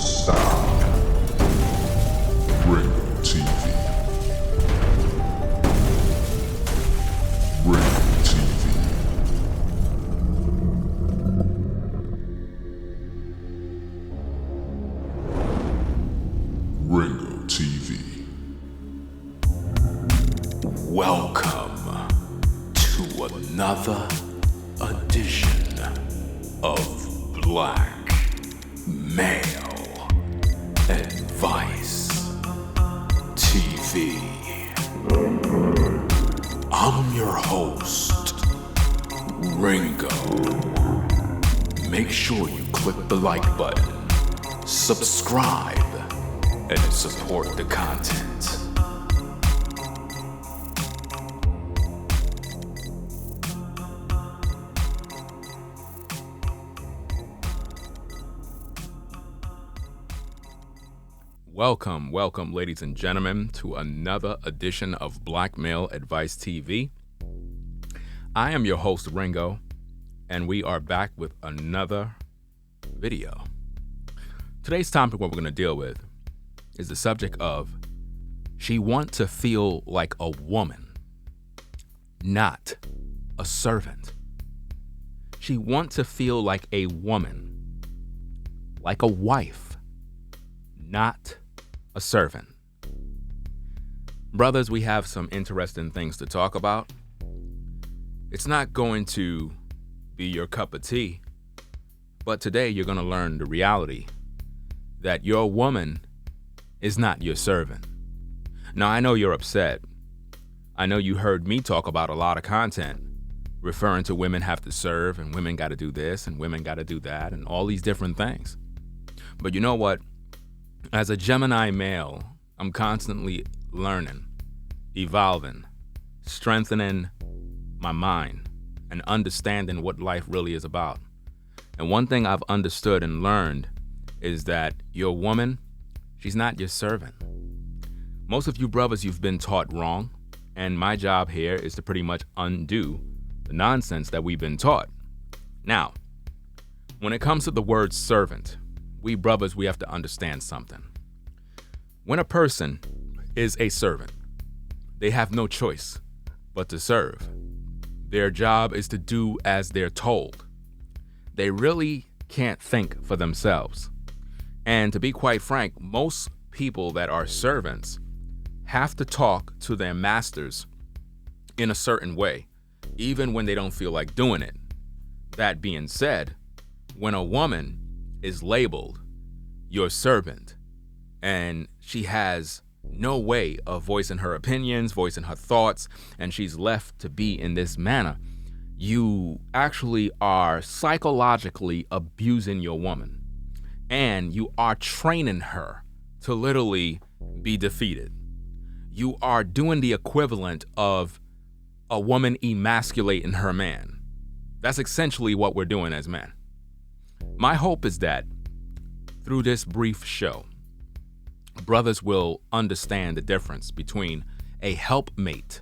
sound. Ringo TV. Ringo TV. Ringo TV. Welcome to another edition of Black Male Advice TV. I'm your host, Ringo. Make sure you click the like button, subscribe, and support the content. Welcome, ladies and gentlemen, to another edition of Black Male Advice TV. I am your host, Ringo, and we are back with another video. Today's topic, what we're going to deal with, is the subject of she want to feel like a woman, not a servant. She want to feel like a woman, like a wife, not a servant. Brothers, we have some interesting things to talk about. It's not going to be your cup of tea, but today you're going to learn the reality that your woman is not your servant. Now, I know you're upset. I know you heard me talk about a lot of content referring to women have to serve and women got to do this and women got to do that and all these different things. But you know what? As a Gemini male, I'm constantly learning, evolving, strengthening my mind, and understanding what life really is about. And one thing I've understood and learned is that your woman, she's not your servant. Most of you brothers, you've been taught wrong, and my job here is to pretty much undo the nonsense that we've been taught. Now, when it comes to the word servant, we brothers, we have to understand something. When a person is a servant, they have no choice but to serve. Their job is to do as they're told. They really can't think for themselves. And to be quite frank, most people that are servants have to talk to their masters in a certain way, even when they don't feel like doing it. That being said, when a woman is labeled your servant and she has no way of voicing her opinions, voicing her thoughts, and she's left to be in this manner, you actually are psychologically abusing your woman, and you are training her to literally be defeated. You are doing the equivalent of a woman emasculating her man. That's essentially what we're doing as men. My hope is that through this brief show, brothers will understand the difference between a helpmate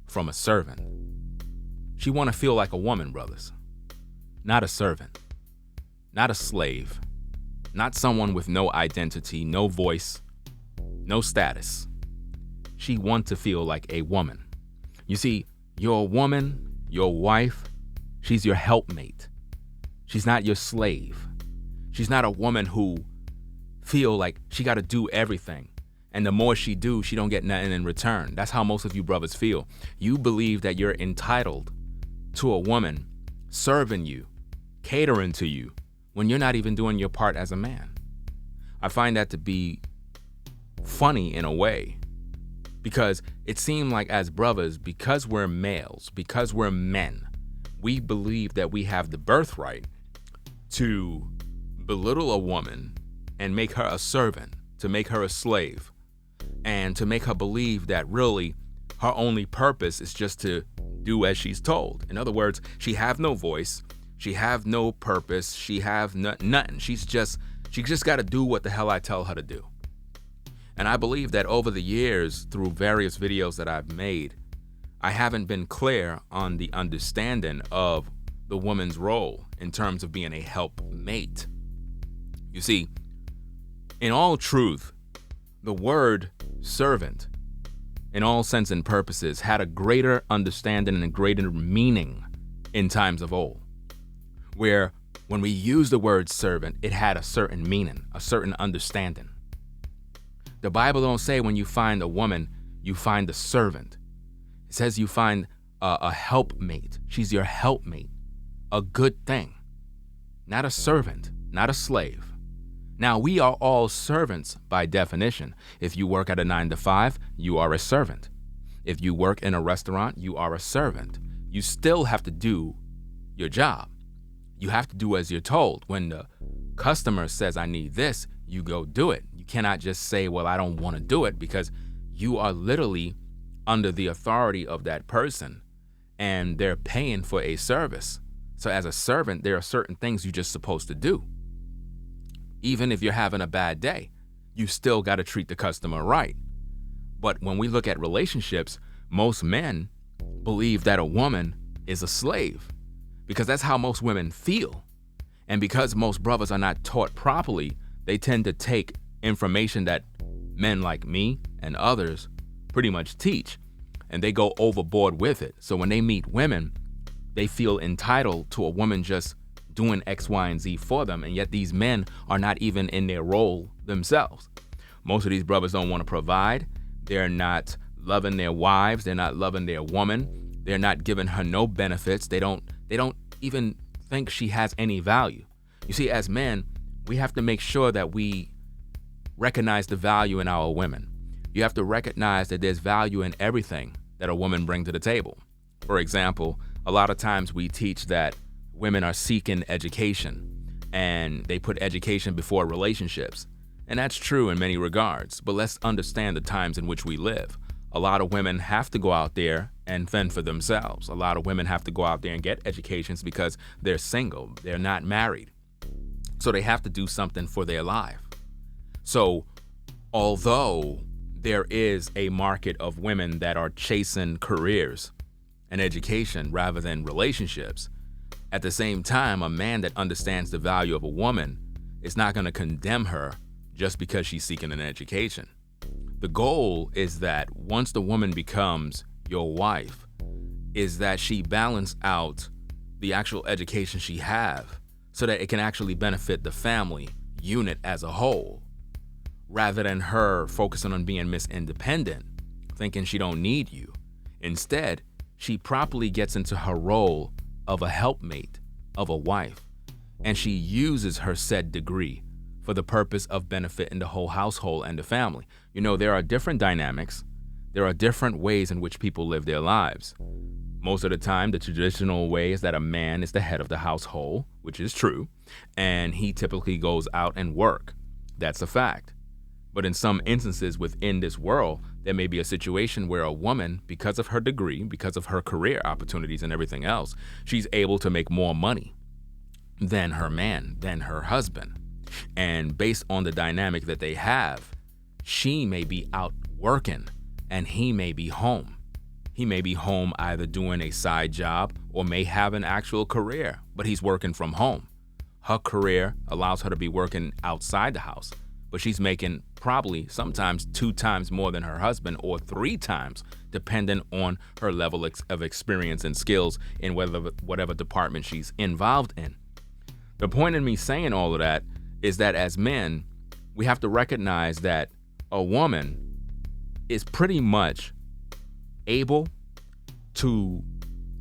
from a servant. She want to feel like a woman, brothers, not a servant, not a slave, not someone with no identity, no voice, no status. She want to feel like a woman. You see, your woman, your wife, she's your helpmate. She's not your slave. She's not a woman who feel like she got to do everything. And the more she do, she don't get nothing in return. That's how most of you brothers feel. You believe that you're entitled to a woman serving you, catering to you, when you're not even doing your part as a man. I find that to be funny in a way, because it seemed like as brothers, because we're males, because we're men, we believe that we have the birthright to belittle a woman and make her a servant, to make her a slave, and to make her believe that really her only purpose is just to do as she's told. In other words, she have no voice, she have no purpose, she have nothing. She just got to do what the hell I tell her to do. And I believe that over the years, through various videos that I've made, I haven't been clear on the understanding of the woman's role in terms of being a helpmate. You see, In all truth, the word servant, in all sense and purposes, had a greater understanding and a greater meaning in times of old, where when we use the word servant, it had a certain meaning, a certain understanding. The Bible don't say when you find a woman, you find a servant. It says you find a helpmate. She's your helpmate, a good thing, not a servant, not a slave. Now, we are all servants by definition. If you work at a 9 to 5, you are a servant. If you work in a restaurant, you are a servant. You still have to do your job. You have to do as you're told. When the customer says, I need this, you go do it. You cannot just say, well, I don't want to do it, because you are literally under the authority of that person and they're paying for a service. So as a servant, there are certain things you're just supposed to do. Even if you're having a bad day, you still got to treat the customer right. But when we look at relationships, most men believe that a woman is a slave, because that's how most women feel. And because most brothers are not taught properly, they tend to take information that men like me and others pretty much teach, and they go overboard with it. So when they meet women, they feel entitled to a woman just doing X, Y, and Z for them, and yet these men are not even in their role themselves. Most of these brothers don't want to provide. They're not loving their wives. They're not loving their woman. They're not giving her no benefits. They don't even think she has any value. You see, as men, we have to make sure that we recognize the value in our women. You have to recognize that there's value in everything that a woman brings to the table. For example, a lot of times we teach that women are seeking education, and they put education before relationships. And that's true in many regards, but let's understand the times in which we live. A lot of women have to go out there and fend for themselves. A lot of women have to go out there and get educations because they're single, they're not married. So they have to do something for their life. So although there is a market of women that are chasing careers and education rather than relationships, at the same time, a man that understands the value of a woman is not going to condemn her just because she's seeking an education. The goal is that once the woman becomes your wife, is that she balance out the actual education she have so that it can actually benefit the family unit as a whole, rather than her focusing on being Miss Independent, thinking she don't need you. Instead, she properly gets into her role of a helpmate, of a wife, and she uses her said degree for the purpose of benefiting the whole household and the family. You know, there are different dynamics. There are different ways in which people live their lives. Most of the time, the traditional way is that a man is the head of the household, which is true, and he typically goes out and work. That's a fact. But in some instances within this world, there may be a situation where a woman, because of her degree, because of her career opportunities and everything else, she's able to make more money than her man, than her husband. And based on the dynamic that they have, she may be out working and he may be home. He may be home either doing a side job or may have an actual career, but he's working from home. Her career allows her to be working outside the house, but she's making probably sometimes 2 times more than her husband, or 3 times, depending on her level of experience and skills in whatever department she's involved in. The point in me saying all of that is that as men, we have to recognize that a woman is pretty much able to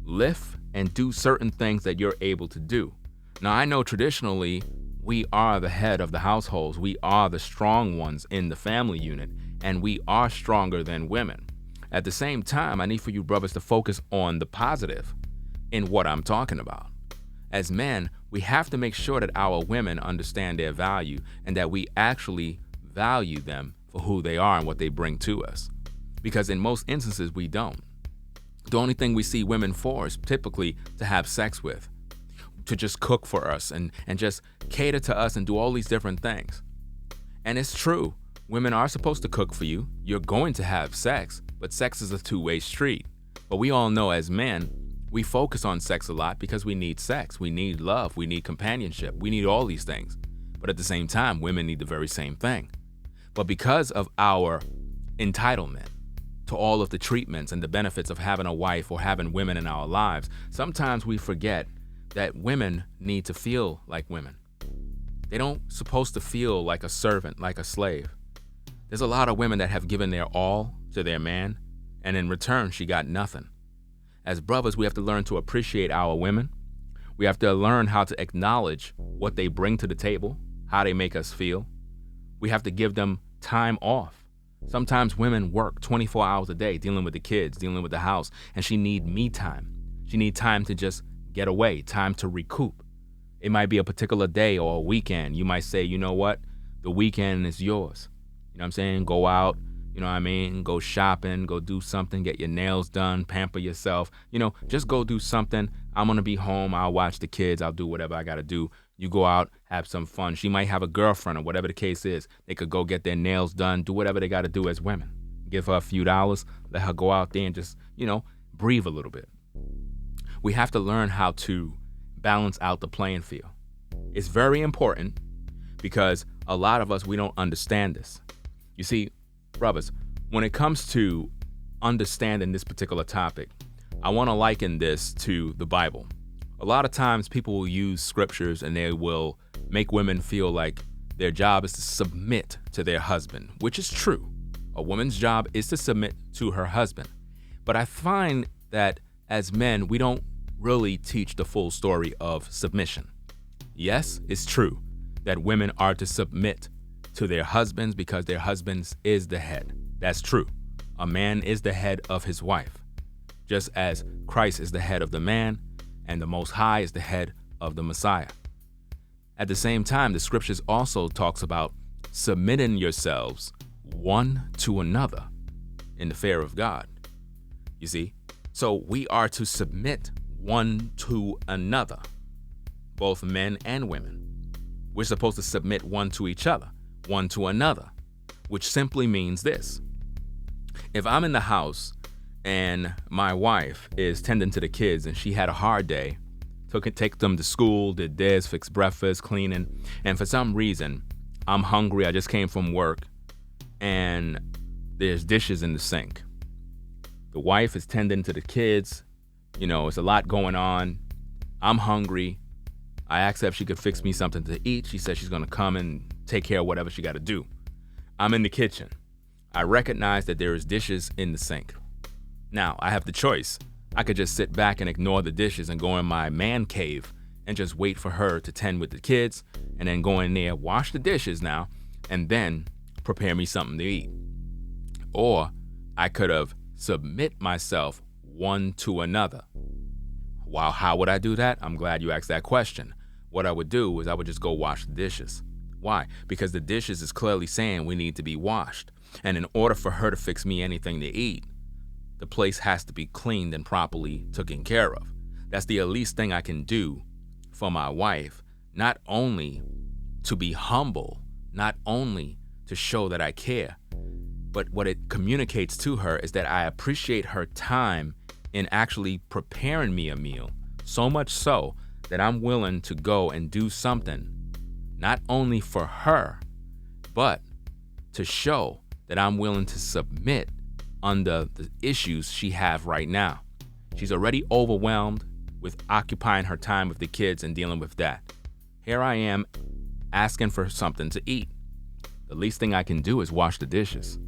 lift and do certain things that you're able to do. Now, I know traditionally we are the head of the households. We are the strong ones in the family unit, and we are stronger than women. At the same time, I need for you brothers to focus on the positive in what I'm talking about. As men, we have to make sure that our women understand their value and that we actually value them for who they are and what they bring to us. Because in most instances, we don't. The only thing we see women for is typically to have sex with, to just cook for us and just cater to us and do all these different things. And it's true, women are supposed to cook for you. You're going to have sex, but sex is a two-way street. But we all know as men, we focus on sex a lot because we need sex, we need love, we need companionship, we need all these things. But at the same time, women need the very same thing. But because of our entitlement to all of the treatments and the benefits of having a wife or having women in our lives, sometimes we forget that women need to feel like women. They don't supposed to feel like a servant, like a slave. There's a lot of women that have given their all to their man, and in return, she got nothing. As brothers, we have to learn to appreciate our women. We have to learn how to acknowledge what they bring to the table, how they make us feel. We have to give them time off. Sometimes women work 24 hours a day dealing with the kids, dealing with the house, and she need me time. She need time to just get away, time to recoup. It might be a particular day or a weekend. You might say, you know what? The weekend is yours. You know what I'm saying? Go out, you know what I mean? Go shopping, go do something, get your nails done, pamper yourself. You know, just go do something. I'm going to be home. I'll watch the kids. I'll do whatever I got to do. You go out, have some fun. She might have a girlfriend or whatever the case is. They could go get their nails done, do whatever they got to do as women. Give her a few dollars, let her go out there and just, breathe a little bit. We have to learn how to balance out the playing field. It's very important because a lot of us, we don't understand this. You see, brothers, when it comes to understanding this particular topic, I want to liken this to the Bible. A lot of times people will use scriptures and they will make women feel like their job is to submit to their husband, which is true. A woman's job is to submit to her husband. But I find that as men, we don't really teach the full story of submission. Yes, it's true that women are to submit to their husbands because their husbands is the head. That's true. A man is the head of his wife, just as Christ is the head of the man and the Most High is the head of the Messiah. At the same time, the scriptures also talks about submitting yourselves one to another in the fear of God. You see? So we are to submit one to another, both men and women. We're supposed to submit one to each other, one to another, which simply means this. If I'm in the house and my wife is tending to the kids and she had a hard day, take them to school, did this, fixed breakfast, cleaning, and for some reason, I'm hungry, I just came from work, and there's dishes in the sink. The wife is tending to the kids, it's a lot going on. I'm hungry. I asked her if she could fix me something to eat. She said she's gonna come and take care of whatever she gotta do. I'm in the kitchen. I recognize that there is dishes in the sink. Now, I have the choice. I could just sit back and ignore the dishes and go in my man cave and just wait for her to tend with the kids and then go in there, wash the dishes now, and then prepare me something to eat. Or I could have submit myself one to another. Well, how would I do that? I'm glad you asked that question. What I would do is I would just go wash the dishes. Why? Because the dishes is clearly saying we need to be washed. And in order for her to fix me anything to eat, the place has to be cleaned and properly taken care of. That's the least thing I can do for my wife, not only to be humble, not only to show that I care, but what it communicates to her is that I appreciate her time in actually preparing me a meal, so much so that I'm willing to go and do something, not only for her, but to show that I'm willing to submit under the issues she have right now. She's already overwhelmed with occupying her time with the kids and dealing with that. Here I am asking for something to eat. The least thing I can do is wash the dishes.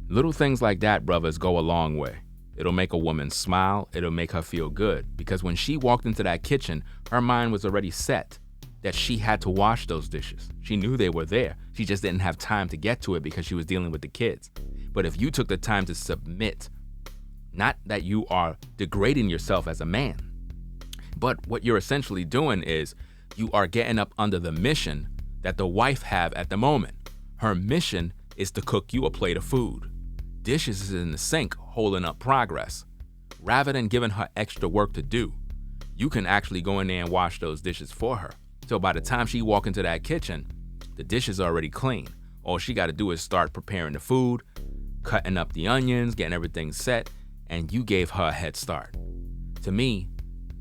Little things like that, brothers, go a long way. It'll make a woman smile. It'll make her feel good. Because when she walked into that kitchen, her mind was already set that she had to wash those dishes. She knew they were there. She just didn't have time to get to it because she was dealing with the kids. But if you took the time to submit, not that you are degrading yourself as a man, but what you're essentially doing is you are getting up under the mission that the wife have at the moment. Her mission is to cook you a plate of food. Dishes is in the sink holding up progress. Rather than giving her extra work to do, you can actually go in there and wash those dishes for her. So by the time she walk into that kitchen, the dishes are already clean. All she got to do is start preparing the food, cutting up the onions, getting everything set, and you gave her a head start. To me,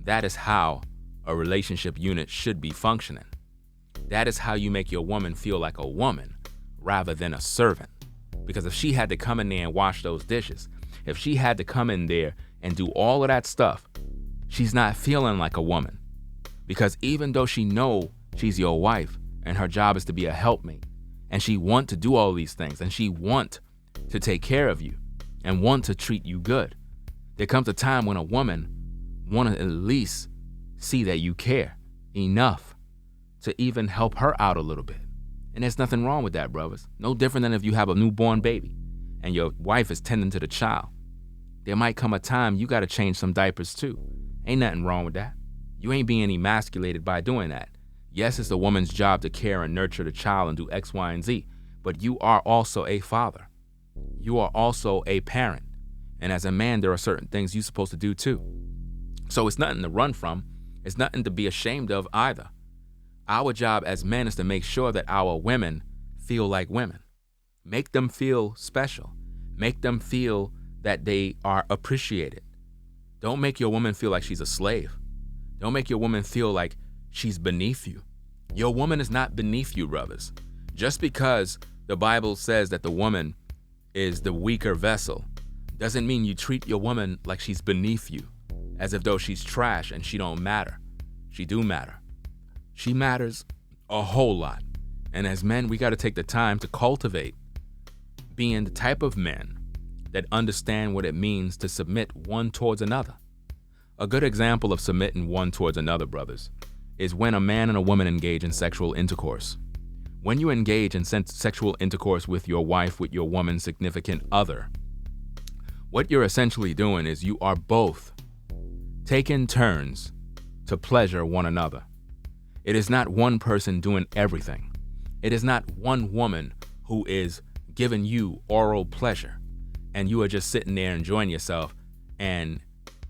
that is how a relationship unit should be functioning. That is how you make your woman feel like a woman rather than a servant. Because if she had to come in there and wash those dishes, if she had to come in there and do all of that stuff, she's not feeling like a woman. Because even though she know she's your wife and her job is to be a helpmate, and she want to do all these things, and she want to take care of you and want to treat you good, there comes a time when a woman want to at least see that you care enough to even help her out a little bit. And there's nothing wrong with that, brothers. No different than if you have a newborn baby and your wife is tending to the child. There might come a time you got to change some diapers too. Ain't nothing wrong with that. You ain't being emasculated by doing that. Yes, it's the woman's job to care and nurture the child and do X, Y, and Z, but you are also a father. You are also a parent. And as a man, there are certain things you're supposed to do too. So it's nothing to run from. It's nothing to be ashamed of either. Our job as men is to make sure that our women feel like women. Make them feel special. Make them feel that they are appreciated. Don't make your woman feel like she's a slave. Don't make your woman feel like she's beneath you. Your woman is not beneath you, brothers. Just because the Bible says that the woman is the weaker vessel doesn't mean you treat your woman like she's beneath you, as if though she's trash and she don't matter. She do matter. She matters a whole lot. And as men, we got to take the time to cultivate being the type of men that understand what it means to submit one towards another. A good example of submitting one towards another, brothers, is when a man and a woman engage in sexual intercourse. When you engage in sexual intercourse with your wife, with your woman's significant other, what you're essentially doing is you are both taking turns to pleasure one another. It is not one person doing everything. It is not one woman who is giving you oral pleasure and you are just sitting there enjoying yourself, and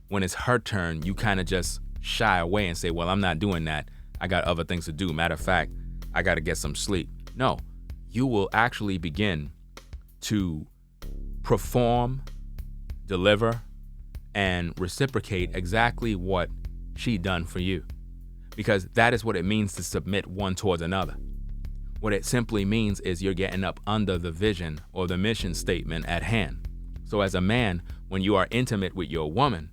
when it's her turn, you kind of just shy away and say, well, I'm not doing that. I got other things to do. Matter of fact, I got to get some sleep. No, you will actually begin to perform, deliver, and reciprocate exactly what she done for you. Because that is what it means to submit one towards another. What it simply means is you're getting up under the vision or the mission statement at hand. So as a man, when you are intimate with your woman,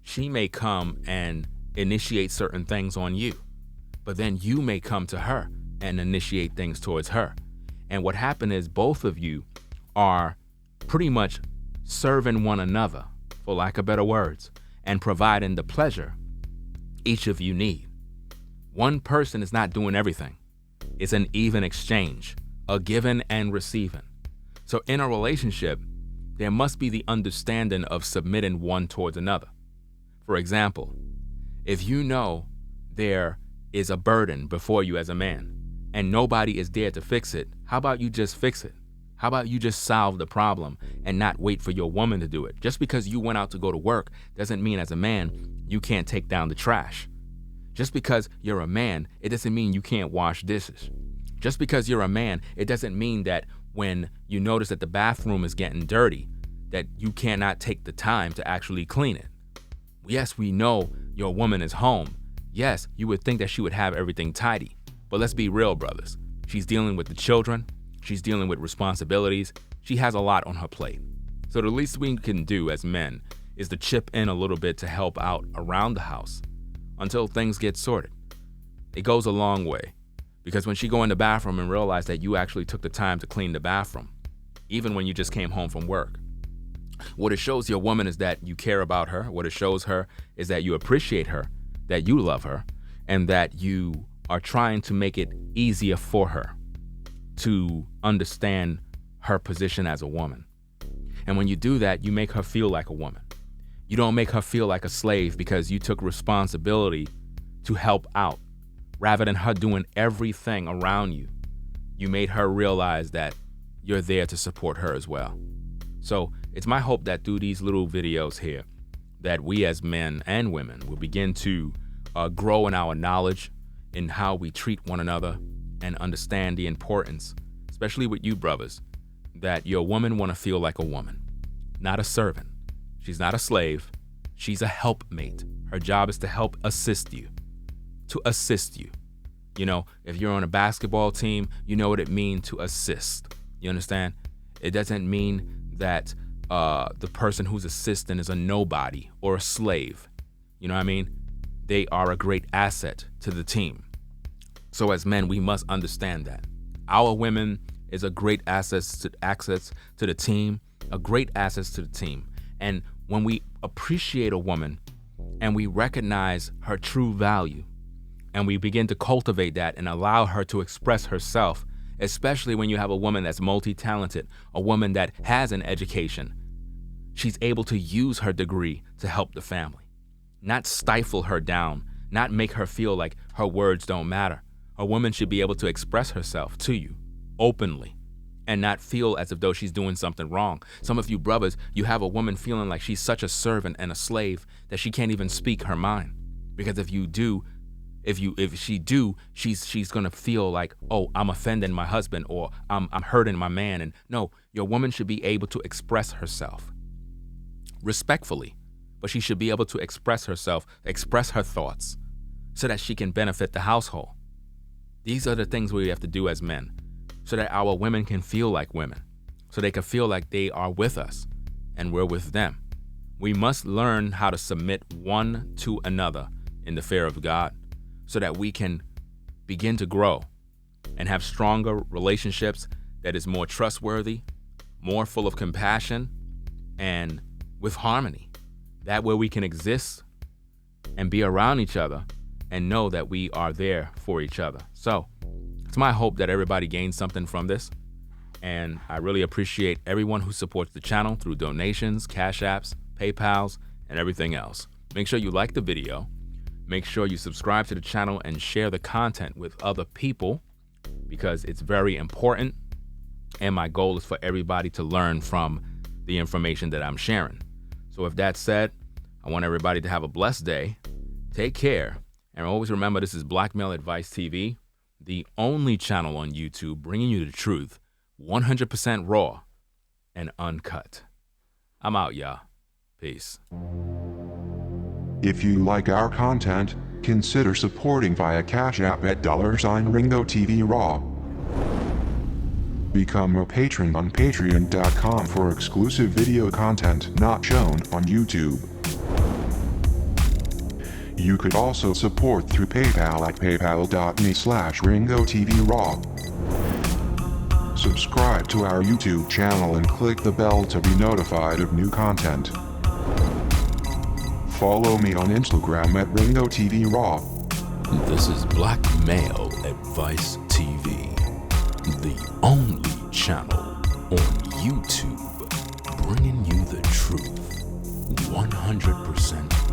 she may come and initiate certain things on you, but then you may come to her and initiate things towards her. And what happened is both of you are pretty much serving one another, for lack of better words, and providing the pleasure each of you need. One person is not doing everything. It's an even exchange, a giving and receiving. So in a relationship, there must be the understanding of submitting one towards another. For example, if you know there is a burden before you as a man and nobody is there to fix it, how about you just fix it? How about you just solve the problem and not wait for your woman to do it? Just because you went out to go to work doesn't mean as a man you can't take down the trash. Just because you're a man, it doesn't mean you can't wash dishes. Just because you're a man, it doesn't mean that when you notice that the bathroom is getting dirty, that you cannot take the time to actually clean it. Yes, we know your woman is home. Yes, you would think that she would have everything tidy. But let's be real, brothers. She's dealing with the children. She's dealing with responsibilities. She has a lot on her plate. So the least we can do as men is to chip in a little bit to help out around the house until things get sorted. It goes a long way, because when she go in the bathroom and realize that you actually took the time to clean the bathroom, even when you just came home from work, what it shows your woman is that you care about her. What it shows her is that you appreciate her, that you love her, and that you are trying to make it easier for her to understand her position as a woman. And when you do that, you make her feel like a woman. You don't make her feel like a slave because you took responsibility to help out. Rather than her doing everything around you, you made her realize that you're there to support her as well. So it's my hope that through these little videos here, that we as men and women will begin to grow in our knowledge in how we treat one another and understand the importance, especially with you brothers, that your woman want to feel like a woman, not a servant. She's not a slave. She's a helpmate. Her job is to help assist you, to assist you. You know, if you're on a basketball team, you know what it means to assist. You understand? It doesn't mean that the person who's assisting is a nobody or a slave. You know what I mean? They are a great asset to the team. So as men, we must understand that. Our women is a great access to the team, a great asset to the team. And when we appreciate a woman and we recognize her true value and we begin to cultivate that and allow her to express herself, especially when you have a woman that's multi-talented, a woman that has an education, she's able to use her degree to help the family, not stifle her down, not make her feel like her words don't matter. A woman should be able to express herself to you openly and not feel as if though she's doing something wrong. Some of you brothers, you have a woman feeling like she's such a servant and a slave that she can't even speak her mind. Because if she do, she's gonna feel like, oh, I'm offending my husband or I'm hurting my man. And no, your woman should be able to express herself respectfully, but she should be able to express herself, express her thoughts so that she can benefit the household. These are the things we have to do as men so that our women can feel like women, so they can feel like they are with us and we're with them. We must learn how to submit one to another in the fear of God so that we can begin to grow and have stronger relationships that is more trustworthy, more full of compassion, and with harmony. That way we can exist and be around each other and know that we are there for each other. So it's my hope that everybody gains something from this. And I really appreciate everyone who supports the channel through donations, Cash Apps, PayPals, and everything else. Make sure you like the video. Make sure you subscribe to the channel and share the content with other people because it's very important. And my goal is for everybody to learn from the information that I'm sharing. So with that said, I want everybody to have a blessed day. Take care. And always remember, this is Black Male Advice TV, the only channel on YouTube bringing you the truth, 100% raw and uncut. I'm out, y'all. Peace. If you like our content, consider supporting via Cash App at $Ringo TV Raw. Become a patron on patreon.com for exclusive video content not shown on YouTube. You could also support through PayPal at paypal.me/Ringo TV Raw. Subscribe to our YouTube channel and click the bell to be notified of new content. Follow me on Instagram at Ringo TV Raw. This is Black Male Advice TV, the only channel on YouTube bringing you the truth, 100%